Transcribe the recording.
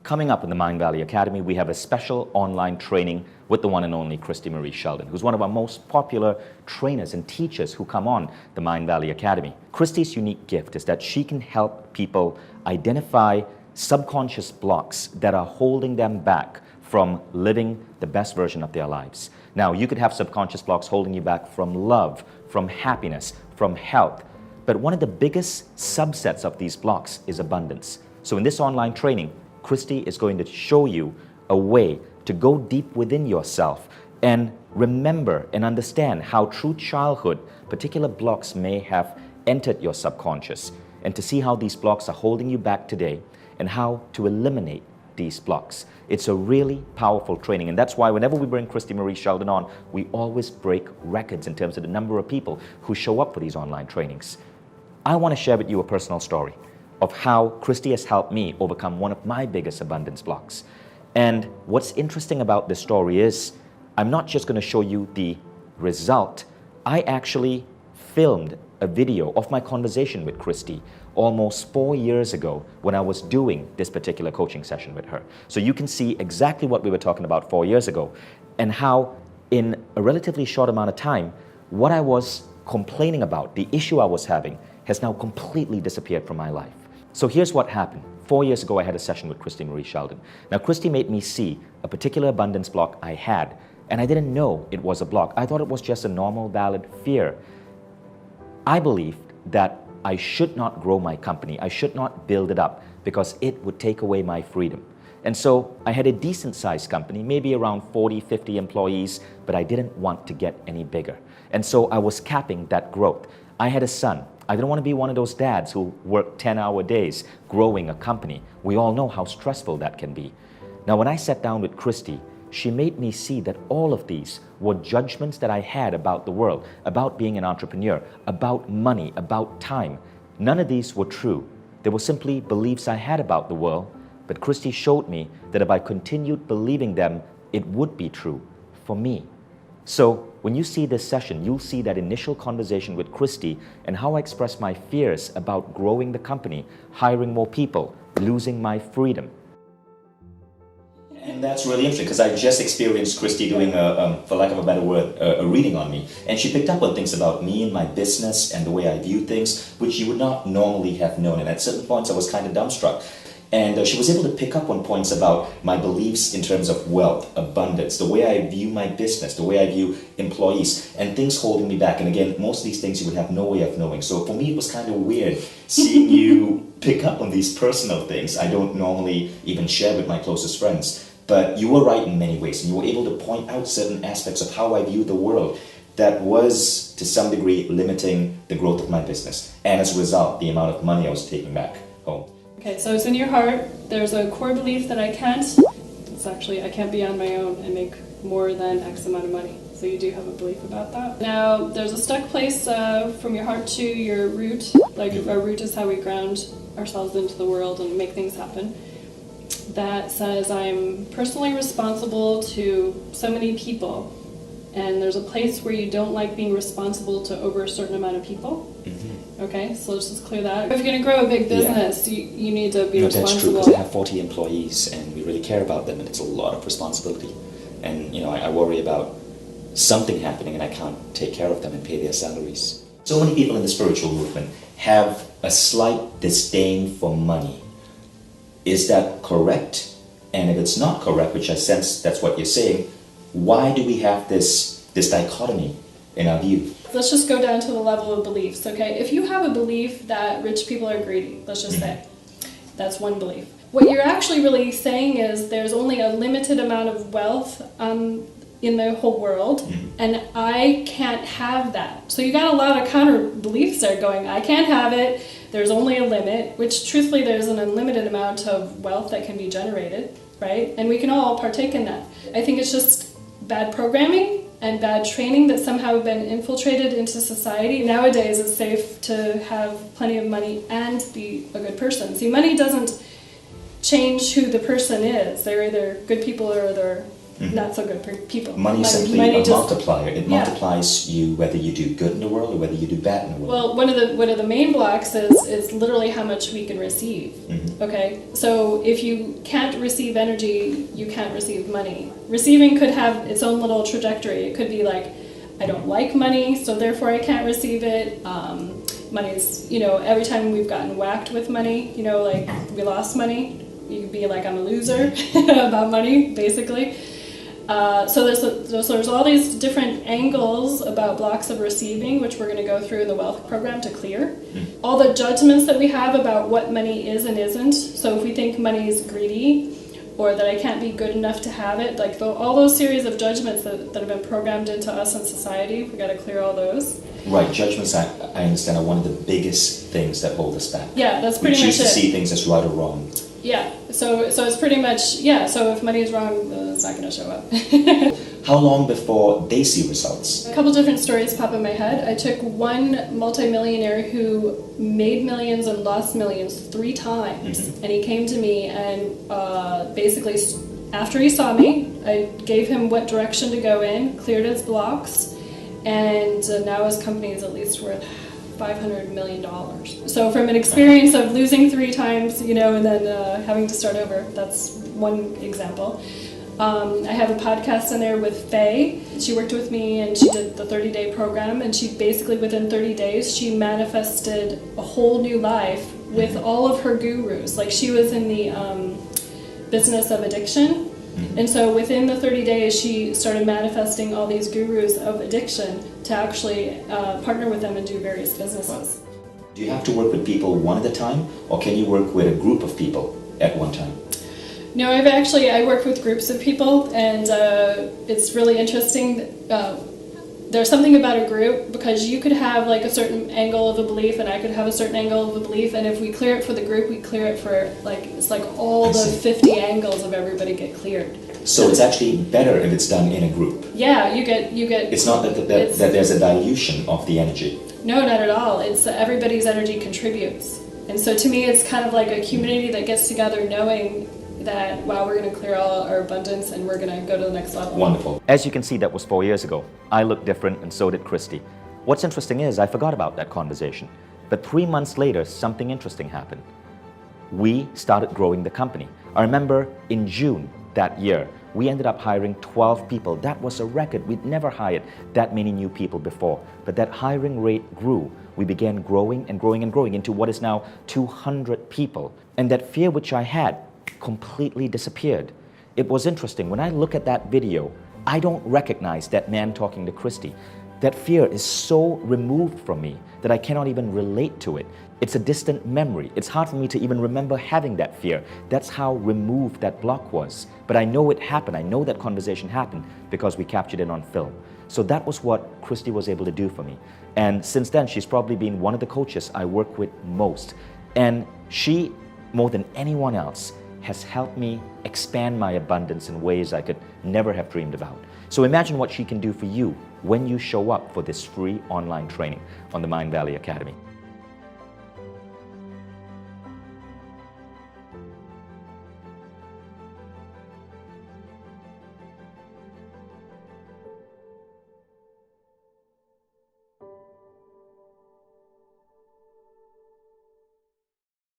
Coming up in the Mindvalley Academy, we have a special online training with the one and only Christie Marie Sheldon, who's one of our most popular trainers and teachers who come on the Mindvalley Academy. Christie's unique gift is that she can help people identify subconscious blocks that are holding them back from living the best version of their lives. Now, you could have subconscious blocks holding you back from love, from happiness, from health. But one of the biggest subsets of these blocks is abundance. So in this online training, Christie is going to show you a way to go deep within yourself and remember and understand how through childhood, particular blocks may have entered your subconscious, and to see how these blocks are holding you back today and how to eliminate these blocks. It's a really powerful training, and that's why whenever we bring Christie Marie Sheldon on, we always break records in terms of the number of people who show up for these online trainings. I want to share with you a personal story of how Christie has helped me overcome one of my biggest abundance blocks. And what's interesting about this story is I'm not just going to show you the result. I actually filmed a video of my conversation with Christie almost 4 years ago when I was doing this particular coaching session with her. So you can see exactly what we were talking about 4 years ago and how in a relatively short amount of time, what I was complaining about, the issue I was having, has now completely disappeared from my life. So here's what happened. 4 years ago, I had a session with Christie Marie Sheldon. Now, Christie made me see a particular abundance block I had, and I didn't know it was a block. I thought it was just a normal, valid fear. I believed that I should not grow my company. I should not build it up because it would take away my freedom. And so I had a decent-sized company, maybe around 40, 50 employees, but I didn't want to get any bigger. And so I was capping that growth. I had a son. I didn't want to be one of those dads who work 10-hour days growing a company. We all know how stressful that can be. Now, when I sat down with Christie, she made me see that all of these were judgments that I had about the world, about being an entrepreneur, about money, about time. None of these were true. They were simply beliefs I had about the world, but Christie showed me that if I continued believing them, it would be true for me. So when you see this session, you'll see that initial conversation with Christie and how I expressed my fears about growing the company, hiring more people, losing my freedom. And that's really interesting because I just experienced Christie doing, for lack of a better word, a reading on me. And she picked up on things about me and my business and the way I view things, which you would not normally have known. And at certain points, I was kind of dumbstruck. And she was able to pick up on points about my beliefs in terms of wealth, abundance, the way I view my business, the way I view employees, and things holding me back. And again, most of these things you would have no way of knowing. So for me, it was kind of weird seeing you pick up on these personal things I don't normally even share with my closest friends. But you were right in many ways, and you were able to point out certain aspects of how I view the world that was, to some degree, limiting the growth of my business. And as a result, the amount of money I was taking back home. Okay, so it's in your heart. There's a core belief that I can't be on my own and make more than X amount of money. So you do have a belief about that. Now, there's a stuck place from your heart to your root. Like our root is how we ground ourselves into the world and make things happen. That says I'm personally responsible to so many people. And there's a place where you don't like being responsible to over a certain amount of people. Mm-hmm. Okay, so let's just clear that. If you're going to grow a big business, you need to be responsible. That's true, because I have 40 employees and we really care about them, and it's a lot of responsibility. And I worry about something happening and I can't take care of them and pay their salaries. So many people in the spiritual movement have a slight disdain for money. Is that correct? And if it's not correct, which I sense that's what you're saying, why do we have this dichotomy in our view? Let's just go down to the level of beliefs, okay? If you have a belief that rich people are greedy, let's just say, that's one belief. What you're actually really saying is there's only a limited amount of wealth in the whole world, and I can't have that. So you got a lot of counter beliefs there going, I can't have it, there's only a limit, which truthfully there's an unlimited amount of wealth that can be generated, right? And we can all partake in that. I think it's just bad programming and bad training that somehow have been infiltrated into society. Nowadays it's safe to have plenty of money and be a good person. See, money doesn't change who the person is. They're either good people or they're not so good for people. Money is simply money a just- multiplier. It multiplies you whether you do good in the world or whether you do bad in the world. Well, one of the main blocks is literally how much we can receive. Okay, so if you can't receive energy, you can't receive money. Receiving could have its own little trajectory. It could be like, I don't like money, so therefore I can't receive it. Money's, every time we've gotten whacked with money, like we lost money, you could be like, I'm a loser about money, basically. So there's all these different angles about blocks of receiving, which we're going to go through in the wealth program to clear. All the judgments that we have about what money is and isn't. So if we think money is greedy, or that I can't be good enough to have it, like all those series of judgments that have been programmed into us in society, we got to clear all those. Right, judgments, I understand, are one of the biggest things that hold us back. Yeah, that's pretty much it. We choose to see things as right or wrong. Yeah, so it's pretty much, so if money is wrong, it's not going to show up. How long before they see results? A couple different stories pop in my head. I took one multimillionaire who made millions and lost millions 3 times, and he came to me and basically after he saw me, I gave him what direction to go in, cleared his blocks, and now his company is at least worth $500 million. So from an experience of losing 3 times, and then having to start over, that's one example. I have a podcast in there with Faye. She worked with me and she did the 30-day program, and she basically within 30 days she manifested a whole new life with all of her gurus. Like she was in the business of addiction, and so within the 30 days she started manifesting all these gurus of addiction to actually partner with them and do various businesses. Do you have to work with people one at a time, or can you work with a group of people at one time? No, I work with groups of people, and it's really interesting. There's something about a group, because you could have like a certain angle of a belief and I could have a certain angle of a belief, and if we clear it for the group, we clear it for it's like all the 50 angles of everybody get cleared. So it's actually better if it's done in a group. Yeah, you get. It's not that there's a dilution of the energy. No, not at all. It's everybody's energy contributes, and so to me, it's kind of like a community that gets together, knowing that, wow, we're going to clear all our abundance and we're going to go to the next level. Wonderful. As you can see, that was 4 years ago. I looked different and so did Christie. What's interesting is I forgot about that conversation. But 3 months later, something interesting happened. We started growing the company. I remember in June that year, we ended up hiring 12 people. That was a record. We'd never hired that many new people before. But that hiring rate grew. We began growing and growing and growing into what is now 200 people. And that fear which I had completely disappeared. It was interesting. When I look at that video, I don't recognize that man talking to Christie. That fear is so removed from me that I cannot even relate to it. It's a distant memory. It's hard for me to even remember having that fear. That's how removed that block was. But I know it happened. I know that conversation happened because we captured it on film. So that was what Christie was able to do for me. And since then, she's probably been one of the coaches I work with most. And she, more than anyone else, has helped me expand my abundance in ways I could never have dreamed about. So imagine what she can do for you when you show up for this free online training on the Mindvalley Academy.